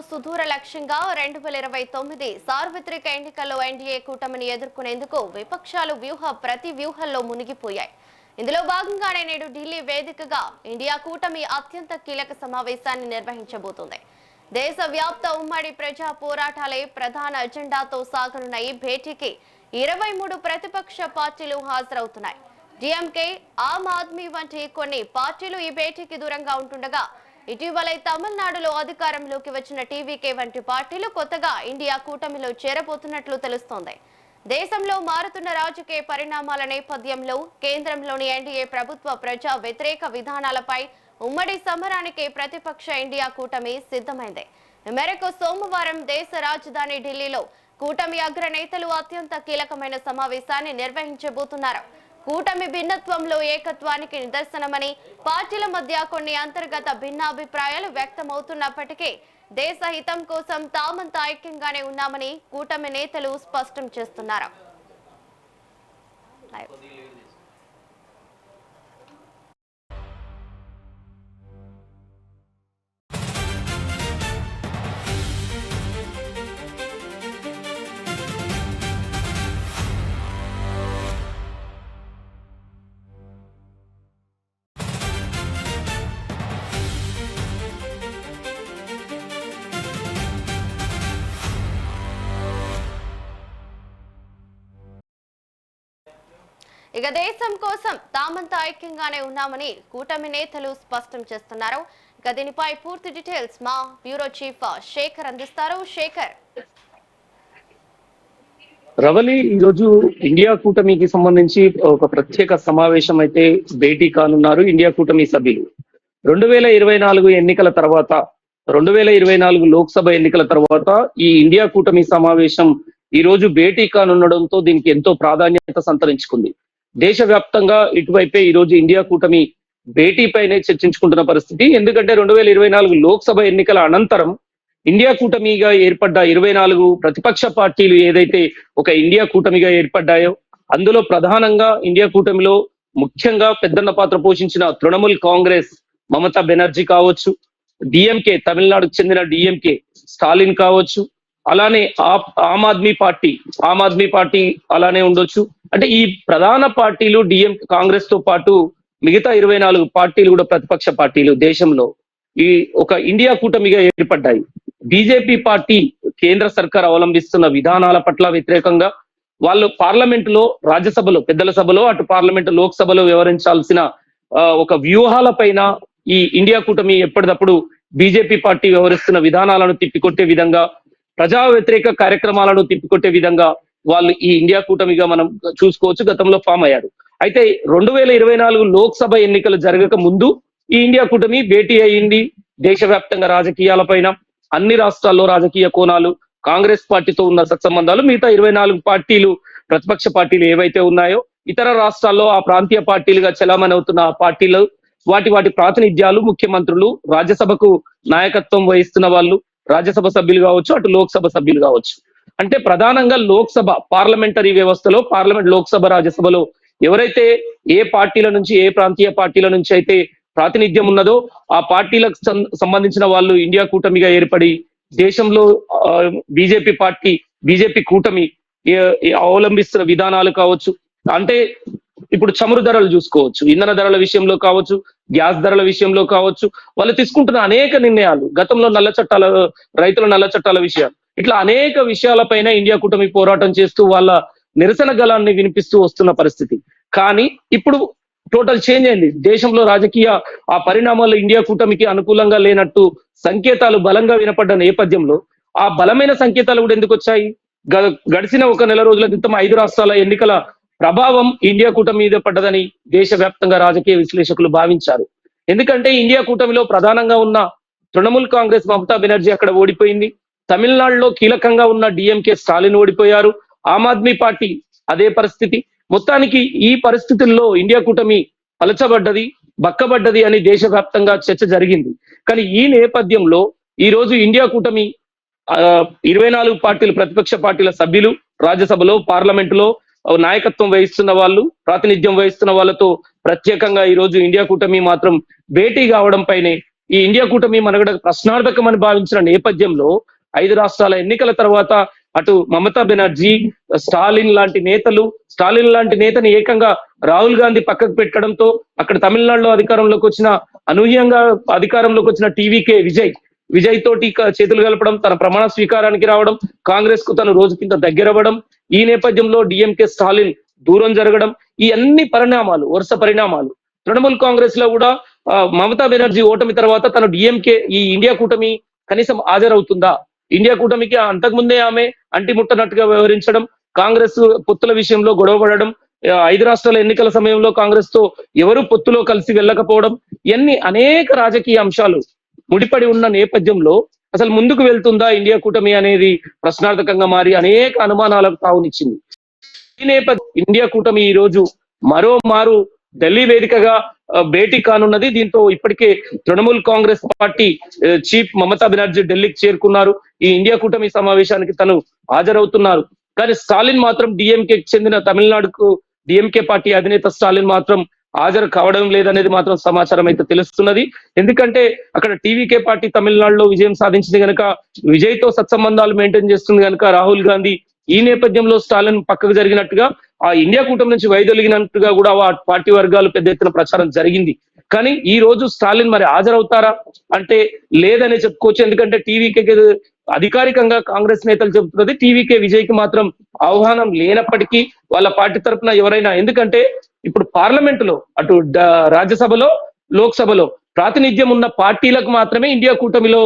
సుదూర లక్ష్యంగా 2029 సార్వత్రిక ఎన్నికల్లో ఎన్డీఏ కూటమిని ఎదుర్కొనేందుకు విపక్షాలు ప్రతి వ్యూహంలో మునిగిపోయాయి. ఇందులో భాగంగానే నేడు ఢిల్లీ వేదికగా ఇండియా కూటమి అత్యంత కీలక సమావేశాన్ని నిర్వహించబోతోంది. దేశవ్యాప్త ఉమ్మడి ప్రజా పోరాటాలే ప్రధాన అజెండాతో సాగనున్న ఈ భేటీకి 23 ప్రతిపక్ష పార్టీలు హాజరవుతున్నాయి. డీఎంకే, ఆమ్ ఆద్మీ వంటి కొన్ని పార్టీలు ఈ భేటీకి దూరంగా ఉంటుండగా, ఇటీవలే తమిళనాడులో అధికారంలోకి వచ్చిన టీవీకే వంటి పార్టీలు కొత్తగా ఇండియా కూటమిలో చేరబోతున్నట్లు తెలుస్తోంది. దేశంలో మారుతున్న రాజకీయ పరిణామాల నేపథ్యంలో కేంద్రంలోని ఎన్డీఏ ప్రభుత్వ ప్రజా వ్యతిరేక విధానాలపై ఉమ్మడి సమరానికి ప్రతిపక్ష ఇండియా కూటమి సిద్ధమైంది. ఈ మేరకు సోమవారం దేశ రాజధాని ఢిల్లీలో కూటమి అగ్రనేతలు అత్యంత కీలకమైన సమావేశాన్ని నిర్వహించబోతున్నారు. కూటమి భిన్నత్వంలో ఏకత్వానికి నిదర్శనమని, పార్టీల మధ్య కొన్ని అంతర్గత భిన్నాభిప్రాయాలు వ్యక్తమవుతున్నప్పటికీ దేశ హితం కోసం తామంతా ఐక్యంగానే ఉన్నామని కూటమి నేతలు స్పష్టం చేస్తున్నారు. ఇక దేశం కోసం తామంతా ఐక్యంగానే ఉన్నామని కూటమి నేతలు స్పష్టం చేస్తున్నారు. ఇక దీనిపై పూర్తి డీటెయిల్స్ మా బ్యూరో చీఫ్ శేఖర్ అందిస్తారు. శేఖర్, రవలి ఈరోజు ఇండియా కూటమికి సంబంధించి ఒక ప్రత్యేక సమావేశం అయితే భేటీ కానున్నారు ఇండియా కూటమి సభ్యులు. 2024 ఎన్నికల తర్వాత, 2024 లోక్సభ ఎన్నికల తర్వాత ఈ ఇండియా కూటమి సమావేశం ఈ రోజు భేటీ కానుండడంతో దీనికి ఎంతో ప్రాధాన్యత సంతరించుకుంది. దేశవ్యాప్తంగా ఇటువైపే ఈ రోజు ఇండియా కూటమి భేటీపైనే చర్చించుకుంటున్న పరిస్థితి. ఎందుకంటే 2024 లోక్సభ ఎన్నికల అనంతరం ఇండియా కూటమిగా ఏర్పడ్డ 24 ప్రతిపక్ష పార్టీలు ఏదైతే ఒక ఇండియా కూటమిగా ఏర్పడ్డాయో, అందులో ప్రధానంగా ఇండియా కూటమిలో ముఖ్యంగా పెద్దన్న పాత్ర పోషించిన తృణమూల్ కాంగ్రెస్ మమతా బెనర్జీ కావచ్చు, డిఎంకే తమిళనాడుకు చెందిన డిఎంకే స్టాలిన్ కావచ్చు, అలానే ఆమ్ ఆద్మీ పార్టీ అలానే ఉండొచ్చు. అంటే ఈ ప్రధాన పార్టీలు కాంగ్రెస్ తో పాటు మిగతా 24 పార్టీలు కూడా ప్రతిపక్ష పార్టీలు దేశంలో ఈ ఒక ఇండియా కూటమిగా ఏర్పడ్డాయి. బీజేపీ పార్టీ కేంద్ర సర్కార్ అవలంబిస్తున్న విధానాల పట్ల వ్యతిరేకంగా వాళ్ళు పార్లమెంట్ లో, రాజ్యసభలో, పెద్దల సభలో, అటు పార్లమెంట్ లోక్సభలో వ్యవహరించాల్సిన ఒక వ్యూహాల పైన ఈ ఇండియా కూటమి ఎప్పటికప్పుడు బీజేపీ పార్టీ వ్యవహరిస్తున్న విధానాలను తిప్పికొట్టే విధంగా, ప్రజా వ్యతిరేక కార్యక్రమాలను తిప్పికొట్టే విధంగా వాళ్ళు ఈ ఇండియా కూటమిగా మనం చూసుకోవచ్చు గతంలో ఫామ్ అయ్యారు. అయితే 2024 లోక్సభ ఎన్నికలు జరగక ముందు ఈ ఇండియా కూటమి భేటీ అయ్యింది. దేశవ్యాప్తంగా రాజకీయాలపైన, అన్ని రాష్ట్రాల్లో రాజకీయ కోణాలు, కాంగ్రెస్ పార్టీతో ఉన్న సత్సంబంధాలు, మిగతా 24 పార్టీలు ప్రతిపక్ష పార్టీలు ఏవైతే ఉన్నాయో ఇతర రాష్ట్రాల్లో ఆ ప్రాంతీయ పార్టీలుగా చలామణి అవుతున్న ఆ పార్టీలు, వాటి ప్రాతినిధ్యాలు, ముఖ్యమంత్రులు, రాజ్యసభకు నాయకత్వం వహిస్తున్న వాళ్ళు, రాజ్యసభ సభ్యులు కావచ్చు, అటు లోక్సభ సభ్యులు కావచ్చు. అంటే ప్రధానంగా లోక్సభ పార్లమెంటరీ వ్యవస్థలో, లోక్సభ రాజ్యసభలో ఎవరైతే ఏ పార్టీల నుంచి, ఏ ప్రాంతీయ పార్టీల నుంచి అయితే ప్రాతినిధ్యం ఉన్నదో ఆ పార్టీలకు సంబంధించిన వాళ్ళు ఇండియా కూటమిగా ఏర్పడి దేశంలో బీజేపీ కూటమి అవలంబిస్తున్న విధానాలు కావచ్చు. అంటే ఇప్పుడు చమురు ధరలు చూసుకోవచ్చు, ఇంధన ధరల విషయంలో కావచ్చు, గ్యాస్ ధరల విషయంలో కావచ్చు, వాళ్ళు తీసుకుంటున్న అనేక నిర్ణయాలు, గతంలో రైతుల నల్ల చట్టాల విషయాలు, ఇట్లా అనేక విషయాలపైన ఇండియా కూటమి పోరాటం చేస్తూ వాళ్ళ నిరసన గళాన్ని వినిపిస్తూ వస్తున్న పరిస్థితి. కానీ ఇప్పుడు టోటల్ చేంజ్ అయింది. దేశంలో రాజకీయ ఆ పరిణామాలు ఇండియా కూటమికి అనుకూలంగా లేనట్టు సంకేతాలు బలంగా వినపడ్డ నేపథ్యంలో ఆ బలమైన సంకేతాలు కూడా ఎందుకు వచ్చాయి? గడిచిన ఒక నెల రోజుల క్రితం 5 రాష్ట్రాల ఎన్నికల ప్రభావం ఇండియా కూటమి మీద పడ్డదని దేశవ్యాప్తంగా రాజకీయ విశ్లేషకులు భావించారు. ఎందుకంటే ఇండియా కూటమిలో ప్రధానంగా ఉన్న తృణమూల్ కాంగ్రెస్ మమతా బెనర్జీ అక్కడ ఓడిపోయింది. తమిళనాడులో కీలకంగా ఉన్న డిఎంకే స్టాలిన్ ఓడిపోయారు. ఆమ్ ఆద్మీ పార్టీ అదే పరిస్థితి. మొత్తానికి ఈ పరిస్థితుల్లో ఇండియా కూటమి పలచబడ్డది, బక్కబడ్డది అని దేశవ్యాప్తంగా చర్చ జరిగింది. కానీ ఈ నేపథ్యంలో ఈ రోజు ఇండియా కూటమి 24 పార్టీలు, ప్రతిపక్ష పార్టీల సభ్యులు రాజ్యసభలో, పార్లమెంటులో నాయకత్వం వహిస్తున్న వాళ్ళు, ప్రాతినిధ్యం వహిస్తున్న వాళ్ళతో ప్రత్యేకంగా ఈ రోజు ఇండియా కూటమి మాత్రం భేటీ కావడం పైనే ఈ ఇండియా కూటమి మనగడ ప్రశ్నార్థకమని భావించిన నేపథ్యంలో 5 రాష్ట్రాల ఎన్నికల తర్వాత అటు మమతా బెనర్జీ, స్టాలిన్ లాంటి నేతని ఏకంగా రాహుల్ గాంధీ పక్కకు పెట్టడంతో అక్కడ తమిళనాడులో అధికారంలోకి వచ్చిన అనూహ్యంగా అధికారంలోకి వచ్చిన టీవీకే విజయ్ తోటి చేతులు కలపడం, తన ప్రమాణ స్వీకారానికి రావడం, కాంగ్రెస్ కు తను రోజు కింద దగ్గరవ్వడం, ఈ నేపథ్యంలో డిఎంకే స్టాలిన్ దూరం జరగడం, ఈ అన్ని వరుస పరిణామాలు తృణమూల్ కాంగ్రెస్ లో కూడా మమతా బెనర్జీ ఓటమి తర్వాత తను డిఎంకే ఈ ఇండియా కూటమి కనీసం హాజరవుతుందా, ఇండియా కూటమికి అంతకుముందే ఆమె అంటిముట్టనట్టుగా వ్యవహరించడం, కాంగ్రెస్ పొత్తుల విషయంలో గొడవపడడం, 5 రాష్ట్రాల ఎన్నికల సమయంలో కాంగ్రెస్ తో ఎవరు పొత్తులో కలిసి వెళ్ళకపోవడం, ఇవన్నీ అనేక రాజకీయ అంశాలు ముడిపడి ఉన్న నేపథ్యంలో అసలు ముందుకు వెళ్తుందా ఇండియా కూటమి అనేది ప్రశ్నార్థకంగా మారి అనేక అనుమానాలకు తావునిచ్చింది. ఈ నేపథ్యం ఇండియా కూటమి ఈ రోజు మరోమారు ఢిల్లీ వేదికగా భేటీ కానున్నది. దీంతో ఇప్పటికే తృణమూల్ కాంగ్రెస్ పార్టీ చీఫ్ మమతా బెనర్జీ ఢిల్లీకి చేరుకున్నారు. ఈ ఇండియా కూటమి సమావేశానికి తను హాజరవుతున్నారు. కానీ స్టాలిన్ మాత్రం డిఎంకేకి చెందిన తమిళనాడుకు డిఎంకే పార్టీ అధినేత స్టాలిన్ మాత్రం హాజరు కావడం లేదనేది మాత్రం సమాచారం అయితే తెలుస్తున్నది. ఎందుకంటే అక్కడ టీవీకే పార్టీ తమిళనాడులో విజయం సాధించింది కనుక, విజయ్ తో సత్సంబంధాలు మెయింటైన్ చేస్తుంది కనుక రాహుల్ గాంధీ ఈ నేపథ్యంలో స్టాలిన్ పక్కకు జరిగినట్టుగా, ఆ ఇండియా కూటమి నుంచి వైదొలిగినట్టుగా కూడా ఆ పార్టీ వర్గాలు పెద్ద ఎత్తున ప్రచారం జరిగింది. కానీ ఈ రోజు స్టాలిన్ మరి హాజరవుతారా అంటే లేదనే చెప్పుకోవచ్చు. ఎందుకంటే టీవీకే అధికారికంగా కాంగ్రెస్ నేతలు చెబుతున్నది టీవీకే విజయ్ కి మాత్రం ఆహ్వానం లేనప్పటికీ వాళ్ళ పార్టీ తరఫున ఎవరైనా, ఎందుకంటే ఇప్పుడు పార్లమెంట్ లో అటు రాజ్యసభలో లోక్సభలో ప్రాతినిధ్యం ఉన్న పార్టీలకు మాత్రమే ఇండియా కూటమిలో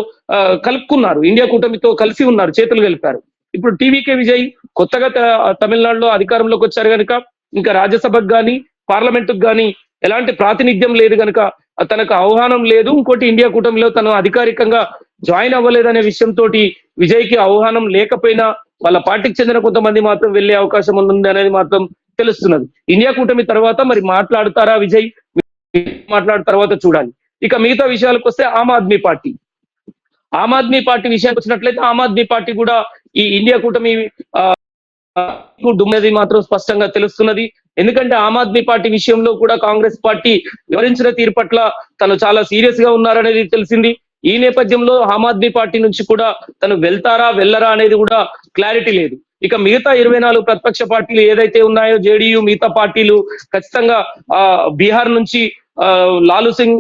కలుపుకున్నారు, ఇండియా కూటమితో కలిసి ఉన్నారు, చేతులు కలిపారు. ఇప్పుడు టీవీకే విజయ్ కొత్తగా తమిళనాడులో అధికారంలోకి వచ్చారు కనుక ఇంకా రాజ్యసభకు కానీ పార్లమెంటుకు కానీ ఎలాంటి ప్రాతినిధ్యం లేదు కనుక తనకు ఆహ్వానం లేదు. ఇంకోటి ఇండియా కూటమిలో తను అధికారికంగా జాయిన్ అవ్వలేదనే విషయంతో విజయ్ కి ఆహ్వానం లేకపోయినా వాళ్ళ పార్టీకి చెందిన కొంతమంది మాత్రం వెళ్లే అవకాశం ఉంది అనేది మాత్రం తెలుస్తున్నది. ఇండియా కూటమి తర్వాత మరి మాట్లాడుతారా విజయ్, మాట్లాడిన తర్వాత చూడాలి. ఇక మిగతా విషయాలకు వస్తే ఆమ్ ఆద్మీ పార్టీ విషయానికి వచ్చినట్లయితే ఆమ్ ఆద్మీ పార్టీ కూడా ఈ ఇండియా కూటమి డుమ్మది మాత్రం స్పష్టంగా తెలుస్తున్నది. ఎందుకంటే ఆమ్ ఆద్మీ పార్టీ విషయంలో కూడా కాంగ్రెస్ పార్టీ వివరించిన తీరు పట్ల తను చాలా సీరియస్ గా ఉన్నారనేది తెలిసింది. ఈ నేపథ్యంలో ఆమ్ ఆద్మీ పార్టీ నుంచి కూడా తను వెళ్తారా వెళ్ళరా అనేది కూడా క్లారిటీ లేదు. ఇక మిగతా 24 ప్రతిపక్ష పార్టీలు ఏదైతే ఉన్నాయో జేడీయూ మిగతా పార్టీలు ఖచ్చితంగా బీహార్ నుంచి లాలు సింగ్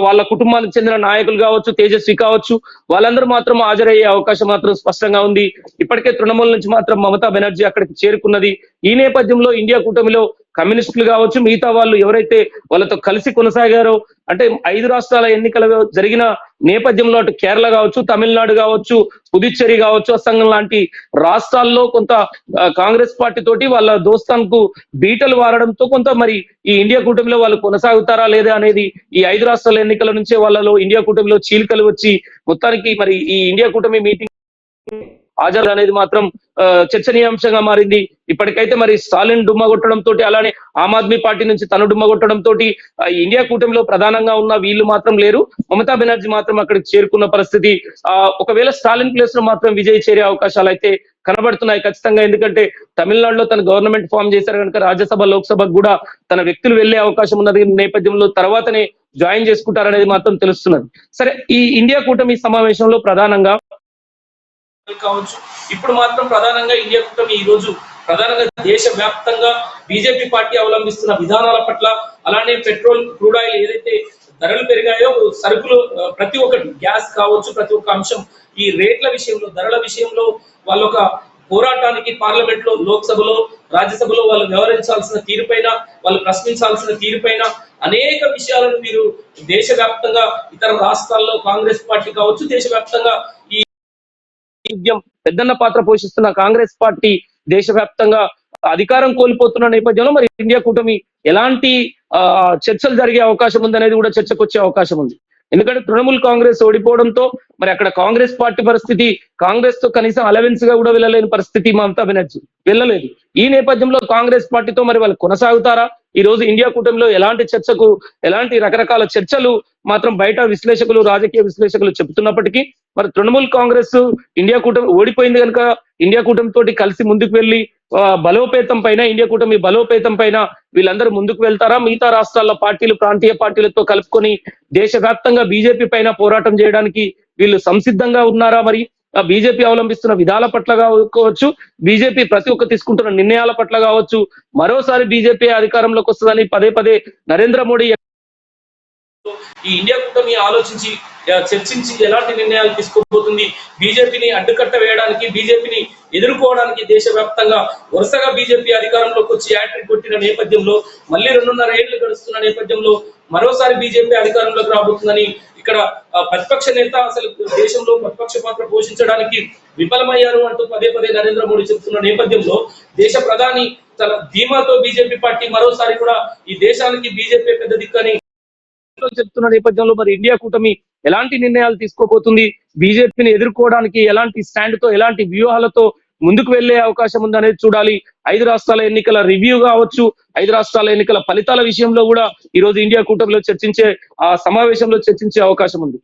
వాళ్ళ కుటుంబానికి చెందిన నాయకులు కావచ్చు, తేజస్వి కావచ్చు, వాళ్ళందరూ మాత్రం హాజరయ్యే అవకాశం మాత్రం స్పష్టంగా ఉంది. ఇప్పటికే తృణమూల్ నుంచి మాత్రం మమతా బెనర్జీ అక్కడికి చేరుకున్నది. ఈ నేపథ్యంలో ఇండియా కూటమిలో కమ్యూనిస్టులు కావచ్చు, మిగతా వాళ్ళు ఎవరైతే వాళ్ళతో కలిసి కొనసాగారో, అంటే 5 రాష్ట్రాల ఎన్నికలు జరిగిన నేపథ్యంలో అటు కేరళ కావచ్చు, తమిళనాడు కావచ్చు, పుదుచ్చేరి కావచ్చు, అస్సాం లాంటి రాష్ట్రాల్లో కొంత కాంగ్రెస్ పార్టీ తోటి వాళ్ళ దోస్తాన్కు బీటలు వారడంతో కొంత మరి ఈ ఇండియా కూటమిలో వాళ్ళు కొనసాగుతారా లేదా అనేది ఈ 5 రాష్ట్రాల ఎన్నికల నుంచే వాళ్ళలో ఇండియా కూటమిలో చీలికలు వచ్చి మొత్తానికి మరి ఈ ఇండియా కూటమి మీటింగ్ హాజరు అనేది మాత్రం చర్చనీయాంశంగా మారింది. ఇప్పటికైతే మరి స్టాలిన్ డుమ్మ కొట్టడం తోటి, అలానే ఆమ్ ఆద్మీ పార్టీ నుంచి తను డుమ్మ కొట్టడం తోటి ఇండియా కూటమిలో ప్రధానంగా ఉన్న వీళ్ళు మాత్రం లేరు. మమతా బెనర్జీ మాత్రం అక్కడికి చేరుకున్న పరిస్థితి. ఒకవేళ స్టాలిన్ ప్లేస్ లో మాత్రం విజయ్ చేరే అవకాశాలు అయితే కనబడుతున్నాయి ఖచ్చితంగా. ఎందుకంటే తమిళనాడులో తన గవర్నమెంట్ ఫామ్ చేశారు కనుక రాజ్యసభ లోక్సభకు కూడా తన వ్యక్తులు వెళ్లే అవకాశం ఉన్నది నేపథ్యంలో తర్వాతనే జాయిన్ చేసుకుంటారనేది మాత్రం తెలుస్తున్నది. సరే, ఈ ఇండియా కూటమి సమావేశంలో ప్రధానంగా కావచ్చు, ఇప్పుడు మాత్రం ప్రధానంగా ఇండియా కూటమి ఈ రోజు ప్రధానంగా దేశ వ్యాప్తంగా బీజేపీ పార్టీ అవలంబిస్తున్న విధానాల పట్ల, అలానే పెట్రోల్, క్రూడ్ ఆయిల్ ఏదైతే ధరలు పెరిగాయో, సరుకులు ప్రతి ఒక్కటి, గ్యాస్ కావచ్చు, ప్రతి ఒక్క అంశం ఈ రేట్ల విషయంలో, ధరల విషయంలో వాళ్ళొక పోరాటానికి పార్లమెంట్ లో, లోక్సభలో, రాజ్యసభలో వాళ్ళు వ్యవహరించాల్సిన తీరుపైన, వాళ్ళు ప్రశ్నించాల్సిన తీరుపైన అనేక విషయాలను మీరు దేశవ్యాప్తంగా ఇతర రాష్ట్రాల్లో కాంగ్రెస్ పార్టీ కావచ్చు, దేశవ్యాప్తంగా ఈ పెద్దన్న పాత్ర పోషిస్తున్న కాంగ్రెస్ పార్టీ దేశవ్యాప్తంగా అధికారం కోల్పోతున్న నేపథ్యంలో మరి ఇండియా కూటమి ఎలాంటి చర్చలు జరిగే అవకాశం ఉంది అనేది కూడా చర్చకు వచ్చే అవకాశం ఉంది. ఎందుకంటే తృణమూల్ కాంగ్రెస్ ఓడిపోవడంతో మరి అక్కడ కాంగ్రెస్ పార్టీ పరిస్థితి, కాంగ్రెస్ తో కనీసం అలవెన్స్ గా కూడా వెళ్ళలేని పరిస్థితి మమతా బెనర్జీ వెళ్ళలేదు. ఈ నేపథ్యంలో కాంగ్రెస్ పార్టీతో మరి వాళ్ళు కొనసాగుతారా, ఈ రోజు ఇండియా కూటమిలో ఎలాంటి రకరకాల చర్చలు మాత్రం బయట విశ్లేషకులు, రాజకీయ విశ్లేషకులు చెబుతున్నప్పటికీ మరి తృణమూల్ కాంగ్రెస్ ఇండియా కూటమి ఓడిపోయింది కనుక ఇండియా కూటమి తోటి కలిసి ముందుకు వెళ్లి ఇండియా కూటమి బలోపేతం పైన వీళ్ళందరూ ముందుకు వెళ్తారా? మిగతా రాష్ట్రాల పార్టీలు, ప్రాంతీయ పార్టీలతో కలుపుకొని దేశవ్యాప్తంగా బీజేపీ పైన పోరాటం చేయడానికి వీళ్ళు సంసిద్ధంగా ఉన్నారా? మరి బీజేపీ అవలంబిస్తున్న విధాల పట్ల కావచ్చు, బీజేపీ ప్రతి ఒక్క తీసుకుంటున్న నిర్ణయాల పట్ల కావచ్చు, మరోసారి బీజేపీ అధికారంలోకి వస్తుందని పదే పదే నరేంద్ర మోడీ ఈ ఇండియా కూటమి ఆలోచించి చర్చించి ఎలాంటి నిర్ణయాలు తీసుకోబోతుంది, బీజేపీని అడ్డుకట్ట వేయడానికి, బీజేపీని ఎదుర్కోవడానికి దేశవ్యాప్తంగా వరుసగా బీజేపీ అధికారంలోకి వచ్చి యాట్రిక్ కొట్టిన నేపథ్యంలో మళ్ళీ 2.5 ఏళ్లు గడుస్తున్న నేపథ్యంలో మరోసారి బీజేపీ అధికారంలోకి రాబోతుందని ఇక్కడ ప్రతిపక్ష నేత అసలు దేశంలో ప్రతిపక్ష పాత్ర పోషించడానికి విఫలమయ్యారు అంటూ పదే పదే నరేంద్ర మోడీ చెబుతున్న నేపథ్యంలో దేశ ప్రధాని తన ధీమాతో బీజేపీ పార్టీ మరోసారి కూడా ఈ దేశానికి బీజేపీ పెద్ద దిక్కని చెప్తున్న నేపథ్యంలో మరి ఇండియా కూటమి ఎలాంటి నిర్ణయాలు తీసుకోబోతుంది, బీజేపీని ఎదుర్కోవడానికి ఎలాంటి స్టాండ్ తో, ఎలాంటి వ్యూహాలతో ముందుకు వెళ్లే అవకాశం ఉందనేది చూడాలి. 5 రాష్ట్రాల ఎన్నికల రివ్యూ కావచ్చు, 5 రాష్ట్రాల ఎన్నికల ఫలితాల విషయంలో కూడా ఈ రోజు ఇండియా కూటమిలో సమావేశంలో చర్చించే అవకాశం ఉంది.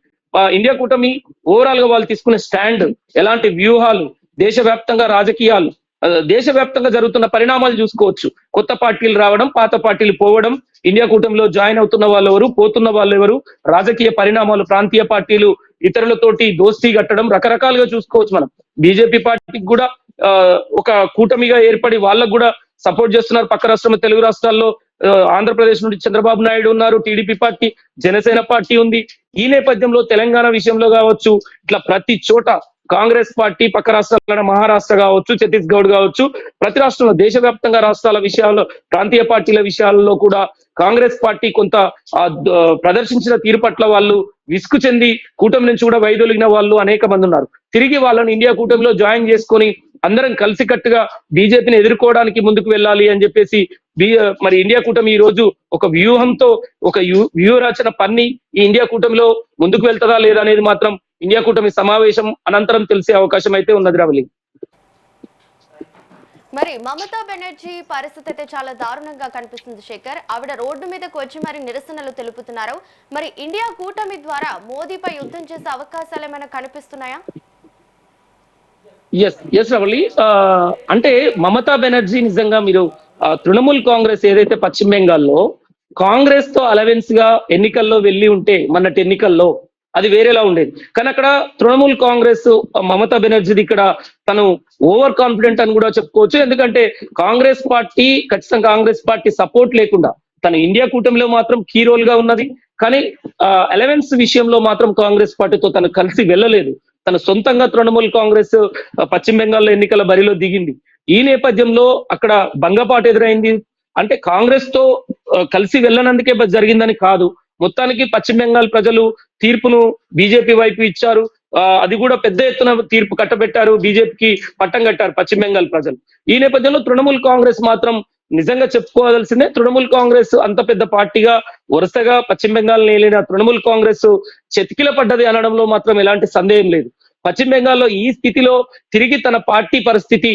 ఇండియా కూటమి ఓవరాల్ గా వాళ్ళు తీసుకునే స్టాండ్, ఎలాంటి వ్యూహాలు, దేశవ్యాప్తంగా రాజకీయాలు, దేశవ్యాప్తంగా జరుగుతున్న పరిణామాలు చూసుకోవచ్చు. కొత్త పార్టీలు రావడం, పాత పార్టీలు పోవడం, ఇండియా కూటమిలో జాయిన్ అవుతున్న వాళ్ళు ఎవరు, పోతున్న వాళ్ళు ఎవరు, రాజకీయ పరిణామాలు, ప్రాంతీయ పార్టీలు ఇతరులతోటి దోస్తీ కట్టడం, రకరకాలుగా చూసుకోవచ్చు. మనం బీజేపీ పార్టీకి కూడా ఒక కూటమిగా ఏర్పడి వాళ్ళకు కూడా సపోర్ట్ చేస్తున్నారు. పక్క రాష్ట్రం తెలుగు రాష్ట్రాల్లో ఆంధ్రప్రదేశ్ నుండి చంద్రబాబు నాయుడు ఉన్నారు, టీడీపీ పార్టీ, జనసేన పార్టీ ఉంది. ఈ నేపథ్యంలో తెలంగాణ విషయంలో కావచ్చు, ఇట్లా ప్రతి చోట కాంగ్రెస్ పార్టీ, పక్క రాష్ట్రాల మహారాష్ట్ర కావచ్చు, ఛత్తీస్గఢ్ కావచ్చు, ప్రతి రాష్ట్రంలో దేశవ్యాప్తంగా రాష్ట్రాల విషయాల్లో, ప్రాంతీయ పార్టీల విషయాల్లో కూడా కాంగ్రెస్ పార్టీ కొంత ప్రదర్శించిన తీరు పట్ల వాళ్ళు విసుగు చెంది కూటమి నుంచి కూడా వైదొలిగిన వాళ్ళు అనేక మంది ఉన్నారు. తిరిగి వాళ్ళని ఇండియా కూటమిలో జాయిన్ చేసుకొని అందరం కలిసికట్టుగా బీజేపీని ఎదుర్కోవడానికి ముందుకు వెళ్ళాలి అని చెప్పేసి మరి ఇండియా కూటమి ఈ రోజు ఒక వ్యూహంతో ఒక వ్యూహ రచన పన్ని ఈ ఇండియా కూటమిలో ముందుకు వెళ్తుందా లేదా అనేది మాత్రం ఇండియా కూటమి సమావేశం అనంతరం తెలిసే అవకాశం అయితే ఉన్నది. రావలి, మరి మమతా బెనర్జీ పరిస్థితి అయితే చాలా దారుణంగా కనిపిస్తుంది శేఖర్. ఆవిడ రోడ్డు మీదకు వచ్చి మరి నిరసనలు తెలుపుతున్నారు. మరి ఇండియా కూటమి ద్వారా మోదీపై యుద్ధం చేసే అవకాశాలు ఏమైనా కనిపిస్తున్నాయా? ఎస్ రవలి, అంటే మమతా బెనర్జీ నిజంగా మీరు తృణమూల్ కాంగ్రెస్ ఏదైతే పశ్చిమ బెంగాల్లో కాంగ్రెస్ తో అలవెన్స్ గా ఎన్నికల్లో వెళ్ళి ఉంటే మొన్నటి ఎన్నికల్లో అది వేరేలా ఉండేది. కానీ అక్కడ తృణమూల్ కాంగ్రెస్ మమతా బెనర్జీది ఇక్కడ తను ఓవర్ కాన్ఫిడెంట్ అని కూడా చెప్పుకోవచ్చు. ఎందుకంటే ఖచ్చితంగా కాంగ్రెస్ పార్టీ సపోర్ట్ లేకుండా తను ఇండియా కూటమిలో మాత్రం కీ రోల్ గా ఉన్నది. కానీ అలవెన్స్ విషయంలో మాత్రం కాంగ్రెస్ పార్టీతో తను కలిసి వెళ్ళలేదు. తన సొంతంగా తృణమూల్ కాంగ్రెస్ పశ్చిమ బెంగాల్లో ఎన్నికల బరిలో దిగింది. ఈ నేపథ్యంలో అక్కడ భంగపాటు ఎదురైంది. అంటే కాంగ్రెస్ తో కలిసి వెళ్ళనందుకే జరిగిందని కాదు, మొత్తానికి పశ్చిమ బెంగాల్ ప్రజలు తీర్పును బీజేపీ వైపు ఇచ్చారు. అది కూడా పెద్ద ఎత్తున తీర్పు కట్టబెట్టారు, బీజేపీకి పట్టం కట్టారు పశ్చిమ బెంగాల్ ప్రజలు. ఈ నేపథ్యంలో తృణమూల్ కాంగ్రెస్ మాత్రం నిజంగా చెప్పుకోవాల్సిందే, తృణమూల్ కాంగ్రెస్ అంత పెద్ద పార్టీగా వరుసగా పశ్చిమ బెంగాల్ నేలిన తృణమూల్ కాంగ్రెస్ చెతికిల పడ్డది అనడంలో మాత్రం ఎలాంటి సందేహం లేదు. పశ్చిమ బెంగాల్లో ఈ స్థితిలో తిరిగి తన పార్టీ పరిస్థితి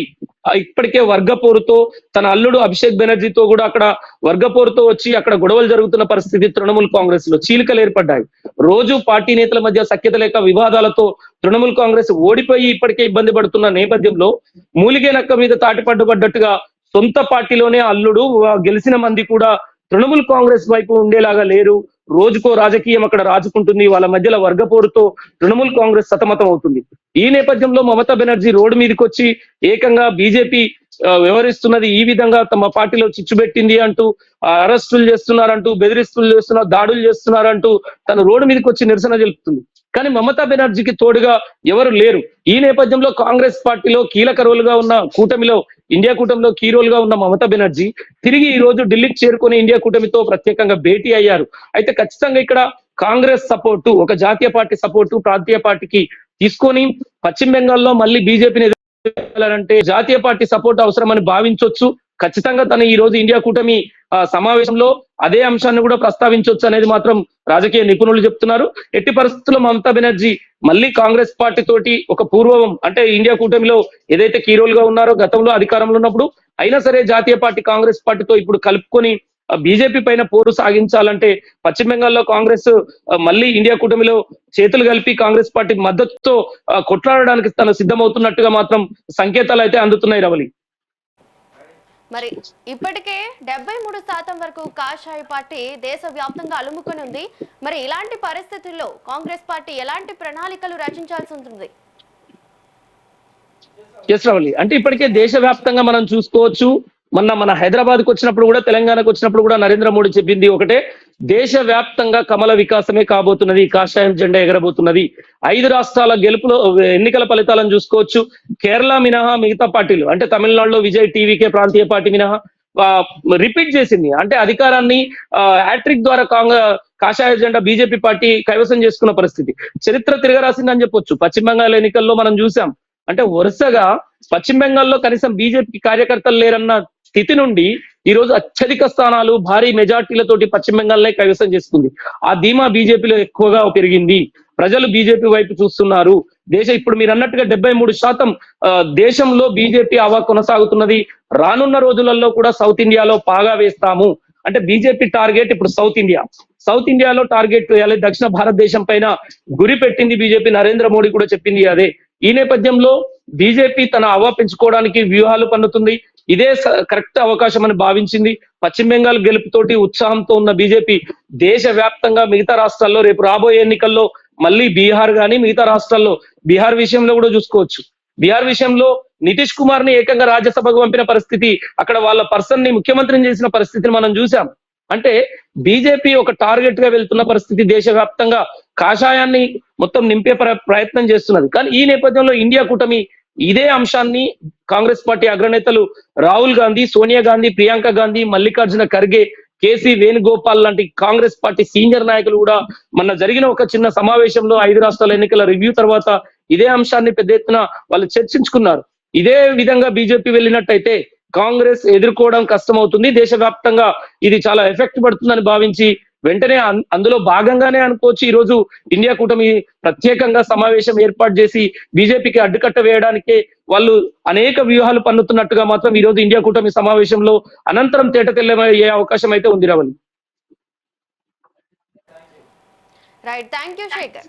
ఇప్పటికే వర్గపోరుతో, తన అల్లుడు అభిషేక్ బెనర్జీతో కూడా అక్కడ వర్గపోరుతో వచ్చి అక్కడ గొడవలు జరుగుతున్న పరిస్థితి తృణమూల్ కాంగ్రెస్ లో చీలికలు ఏర్పడ్డాయి. రోజు పార్టీ నేతల మధ్య సఖ్యత లేక వివాదాలతో తృణమూల్ కాంగ్రెస్ ఓడిపోయి ఇప్పటికే ఇబ్బంది పడుతున్న నేపథ్యంలో మూలిగే నక్క మీద తాటిపడ్డట్టుగా సొంత పార్టీలోనే అల్లుడు, గెలిచిన మంది కూడా తృణమూల్ కాంగ్రెస్ వైపు ఉండేలాగా లేరు. రోజుకో రాజకీయం అక్కడ రాజుకుంటుంది. వాళ్ళ మధ్యలో వర్గపోరుతో తృణమూల్ కాంగ్రెస్ సతమతం అవుతుంది. ఈ నేపథ్యంలో మమతా బెనర్జీ రోడ్డు మీదకి వచ్చి ఏకంగా బీజేపీ వ్యవహరిస్తున్నది ఈ విధంగా తమ పార్టీలో చిచ్చుబెట్టింది అంటూ, అరెస్టులు చేస్తున్నారంటూ, బెదిరిస్తులు చేస్తున్నారు, దాడులు చేస్తున్నారంటూ తన రోడ్డు మీదకి వచ్చి నిరసన తెలుపుతుంది. కానీ మమతా బెనర్జీకి తోడుగా ఎవరు లేరు. ఈ నేపథ్యంలో కాంగ్రెస్ పార్టీలో కీలక రోలుగా ఉన్న ఇండియా కూటమిలో కీ రోల్ గా ఉన్న మమతా బెనర్జీ తిరిగి ఈ రోజు ఢిల్లీకి చేరుకుని ఇండియా కూటమితో ప్రత్యేకంగా భేటీ అయ్యారు. అయితే ఖచ్చితంగా ఇక్కడ కాంగ్రెస్ సపోర్టు, ఒక జాతీయ పార్టీ సపోర్టు ప్రాంతీయ పార్టీకి తీసుకొని పశ్చిమ బెంగాల్లో మళ్ళీ బీజేపీని ఎదుర్కోవాలంటే జాతీయ పార్టీ సపోర్ట్ అవసరమని భావించవచ్చు. ఖచ్చితంగా తను ఈ రోజు ఇండియా కూటమి సమావేశంలో అదే అంశాన్ని కూడా ప్రస్తావించవచ్చు అనేది మాత్రం రాజకీయ నిపుణులు చెప్తున్నారు. ఎట్టి పరిస్థితుల్లో మమతా బెనర్జీ మళ్ళీ కాంగ్రెస్ పార్టీ తోటి ఒక పూర్వం, అంటే ఇండియా కూటమిలో ఏదైతే కీ రోల్ గా ఉన్నారో గతంలో అధికారంలో ఉన్నప్పుడు, అయినా సరే జాతీయ పార్టీ కాంగ్రెస్ పార్టీతో ఇప్పుడు కలుపుకొని బీజేపీ పైన పోరు సాగించాలంటే పశ్చిమ బెంగాల్లో కాంగ్రెస్ మళ్ళీ ఇండియా కూటమిలో చేతులు కలిపి కాంగ్రెస్ పార్టీ మద్దతుతో కొట్లాడడానికి తను సిద్ధమవుతున్నట్టుగా మాత్రం సంకేతాలు అయితే అందుతున్నాయి రవలి. మరి ఇప్పటికే 73% వరకు కాషాయ పార్టీ దేశవ్యాప్తంగా అలుముకొని ఉంది. మరి ఇలాంటి పరిస్థితుల్లో కాంగ్రెస్ పార్టీ ఎలాంటి ప్రణాళికలు రచించాల్సి ఉంటుంది? ఎస్ రవలి, అంటే ఇప్పటికే దేశవ్యాప్తంగా మనం చూసుకోవచ్చు. మన హైదరాబాద్కి వచ్చినప్పుడు కూడా, తెలంగాణకు వచ్చినప్పుడు కూడా నరేంద్ర మోడీ చెప్పింది ఒకటే, దేశవ్యాప్తంగా కమల వికాసమే కాబోతున్నది, కాషాయం జెండా ఎగరబోతున్నది. 5 రాష్ట్రాల గెలుపులో ఎన్నికల ఫలితాలను చూసుకోవచ్చు. కేరళ మినహా మిగతా పార్టీలు, అంటే తమిళనాడులో విజయ్ టీవీకే ప్రాంతీయ పార్టీ మినహా రిపీట్ చేసింది. అంటే అధికారాన్ని హ్యాట్రిక్ ద్వారా కాషాయ జెండా బీజేపీ పార్టీ కైవసం చేసుకున్న పరిస్థితి చరిత్ర తిరగరాసిందని చెప్పొచ్చు. పశ్చిమ బెంగాల్ ఎన్నికల్లో మనం చూసాం. అంటే వరుసగా పశ్చిమ బెంగాల్లో కనీసం బీజేపీ కార్యకర్తలు లేరన్న స్థితి నుండి ఈ రోజు అత్యధిక స్థానాలు భారీ మెజార్టీలతోటి పశ్చిమ బెంగాల్నే కైవసం చేసుకుంది. ఆ ధీమా బీజేపీలో ఎక్కువగా పెరిగింది. ప్రజలు బీజేపీ వైపు చూస్తున్నారు. ఇప్పుడు మీరు అన్నట్టుగా 73% దేశంలో బీజేపీ హవా కొనసాగుతున్నది. రానున్న రోజులలో కూడా సౌత్ ఇండియాలో పాగా వేస్తాము. అంటే బీజేపీ టార్గెట్ ఇప్పుడు సౌత్ ఇండియాలో టార్గెట్ వేయాలి. దక్షిణ భారతదేశం పైన గురి పెట్టింది బీజేపీ. నరేంద్ర మోడీ కూడా చెప్పింది అదే. ఈ నేపథ్యంలో బీజేపీ తన హవా పెంచుకోవడానికి వ్యూహాలు పన్నుతుంది. ఇదే కరెక్ట్ అవకాశం అని భావించింది. పశ్చిమ బెంగాల్ గెలుపుతోటి ఉత్సాహంతో ఉన్న బీజేపీ దేశవ్యాప్తంగా మిగతా రాష్ట్రాల్లో రేపు రాబోయే ఎన్నికల్లో మళ్ళీ బీహార్ గానీ మిగతా రాష్ట్రాల్లో, బీహార్ విషయంలో కూడా చూసుకోవచ్చు. బీహార్ విషయంలో నితీష్ కుమార్ ని ఏకంగా రాజ్యసభకు పంపిన పరిస్థితి, అక్కడ వాళ్ళ పర్సన్ ని ముఖ్యమంత్రిని చేసిన పరిస్థితిని మనం చూసాం. అంటే బీజేపీ ఒక టార్గెట్ గా వెళ్తున్న పరిస్థితి, దేశవ్యాప్తంగా కాషాయాన్ని మొత్తం నింపే ప్రయత్నం చేస్తున్నది. కానీ ఈ నేపథ్యంలో ఇండియా కూటమి ఇదే అంశాన్ని కాంగ్రెస్ పార్టీ అగ్రనేతలు రాహుల్ గాంధీ, సోనియా గాంధీ, ప్రియాంక గాంధీ, మల్లికార్జున ఖర్గే, కేసీ వేణుగోపాల్ లాంటి కాంగ్రెస్ పార్టీ సీనియర్ నాయకులు కూడా మొన్న జరిగిన ఒక చిన్న సమావేశంలో 5 రాష్ట్రాల ఎన్నికల రివ్యూ తర్వాత ఇదే అంశాన్ని పెద్ద ఎత్తున వాళ్ళు చర్చించుకున్నారు. ఇదే విధంగా బీజేపీ వెళ్ళినట్టయితే కాంగ్రెస్ ఎదుర్కోవడం కష్టమవుతుంది. దేశవ్యాప్తంగా ఇది చాలా ఎఫెక్ట్ పడుతుందని భావించి వెంటనే అందులో భాగంగానే అనుకోవచ్చు ఈ రోజు ఇండియా కూటమి ప్రత్యేకంగా సమావేశం ఏర్పాటు చేసి బీజేపీకి అడ్డుకట్ట వేయడానికే వాళ్ళు అనేక వ్యూహాలు పన్నుతున్నట్టుగా మాత్రం ఈ రోజు ఇండియా కూటమి సమావేశంలో అనంతరం తేటతెల్లమయ్యే అవకాశం అయితే ఉంది Ravali. Right, thank you Shekhar.